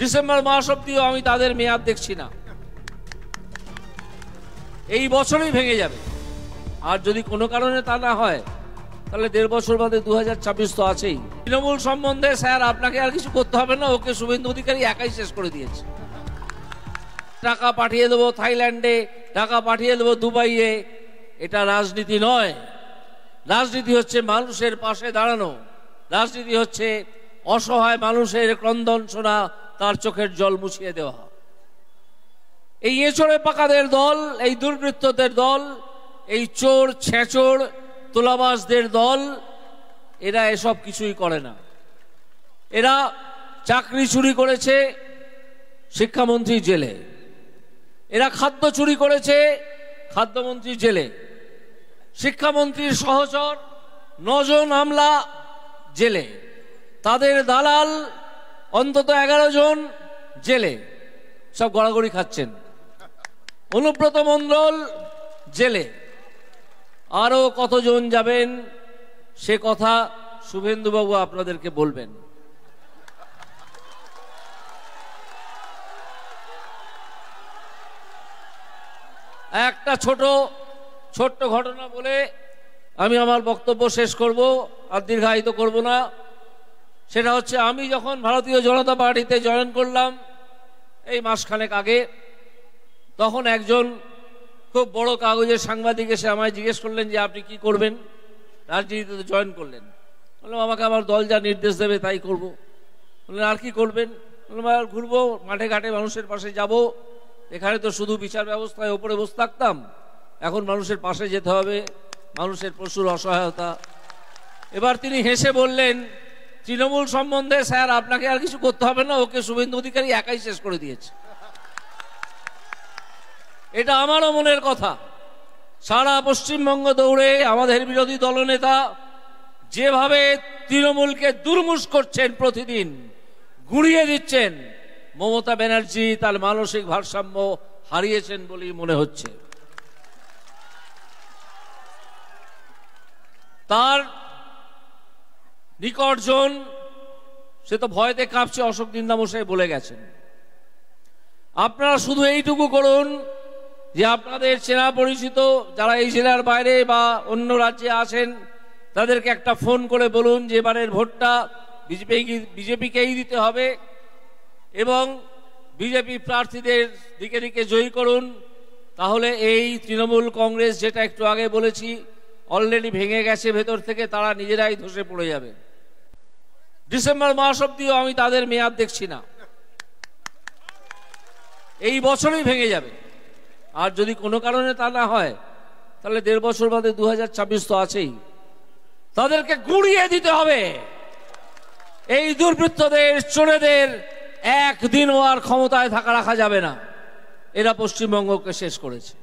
December মাস অব্দিও আমি তাদের মেয়াদ দেখছি না। এই বছরই ভেঙে যাবে। আর যদি কোনো কারণে তা না হয় তাহলে 1.5 বছর বাদে 2026 তো আছেই। তৃণমূল সম্বন্ধে স্যার আপনাকে আর কিছু করতে হবে না, ওকে শুভেন্দু অধিকারী একাই শেষ করে দিয়েছে। টাকা পাঠিয়ে দেবো থাইল্যান্ডে, টাকা পাঠিয়ে দেবো দুবাইয়ে, এটা রাজনীতি নয়। রাজনীতি হচ্ছে মানুষের পাশে দাঁড়ানো, রাজনীতি হচ্ছে অসহায় মানুষের ক্রন্দন শোনা, তার চোখের জল মুছিয়ে দেওয়া। এই এঁচড়ে পাকাদের দল, এই দুর্বৃত্তদের দল, এই চোর ছেঁচড় তোলাবাজদের দল, এরা এসব কিছুই করে না। এরা চাকরি চুরি করেছে, শিক্ষামন্ত্রী জেলে। এরা খাদ্য চুরি করেছে, খাদ্যমন্ত্রী জেলে। শিক্ষামন্ত্রীর সহচর 9 জন আমলা জেলে। তাদের দালাল অন্তত 11 জন জেলে, সব গড়াগড়ি খাচ্ছেন। অনুব্রত মণ্ডল জেলে। আরো কতজন যাবেন সে কথা শুভেন্দুবাবু আপনাদেরকে বলবেন। একটা ছোট্ট ঘটনা বলে আমি আমার বক্তব্য শেষ করব, আর দীর্ঘায়িত করব না। সেটা হচ্ছে, আমি যখন ভারতীয় জনতা পার্টিতে জয়েন করলাম এই মাসখানেক আগে, তখন একজন খুব বড় কাগজের সাংবাদিক এসে আমায় জিজ্ঞেস করলেন যে আপনি কি করবেন, রাজনীতিতে জয়েন করলেন। বললাম আমাকে আমার দল যা নির্দেশ দেবে তাই করব। বললেন আর কি করবেন? বললাম আর ঘুরবো, মাঠে ঘাটে মানুষের পাশে যাব। এখানে তো শুধু বিচার ব্যবস্থায় ওপরে বসে থাকতাম, এখন মানুষের পাশে যেতে হবে, মানুষের প্রচুর অসহায়তা। এবার তিনি হেসে বললেন, তৃণমূল সম্বন্ধে স্যার আপনাকে আর কিছু করতে হবে না, ওকে শুভেন্দু অধিকারী একাই শেষ করে দিয়েছে। এটা আমারও মনের কথা। সারা পশ্চিমবঙ্গ দৌড়ে আমাদের বিরোধী দলনেতা যেভাবে তৃণমূলকে দুর্মুষ করছেন, প্রতিদিন গুঁড়িয়ে দিচ্ছেন, মমতা ব্যানার্জি তার মানসিক ভারসাম্য হারিয়েছেন বলেই মনে হচ্ছে। তার নিকটজন সে তো ভয়তে কাঁপছে, অশোক দিন্দামশাই বলে গেছেন। আপনারা শুধু এইটুকু করুন যে আপনাদের চেনা পরিচিত যারা এই জেলার বাইরে বা অন্য রাজ্যে আছেন তাদেরকে একটা ফোন করে বলুন যে এবারের ভোটটা বিজেপিকেই দিতে হবে এবং বিজেপি প্রার্থীদের দিকে দিকে জয়ী করুন। তাহলে এই তৃণমূল কংগ্রেস, যেটা একটু আগে বলেছি অলরেডি ভেঙে গেছে ভেতর থেকে, তারা নিজেরাই ধসে পড়ে যাবে। ডিসেম্বর মাস অব্দিও আমি তাদের মেয়াদ দেখছি না। এই বছরই ভেঙে যাবে। আর যদি কোনো কারণে তা না হয় তাহলে 1.5 বছর বাদে 2026 তো আছেই। তাদেরকে গুঁড়িয়ে দিতে হবে। এই দুর্বৃত্তদের, চোরেদের একদিনও আর ক্ষমতায় রাখা যাবে না। এরা পশ্চিমবঙ্গকে শেষ করেছে।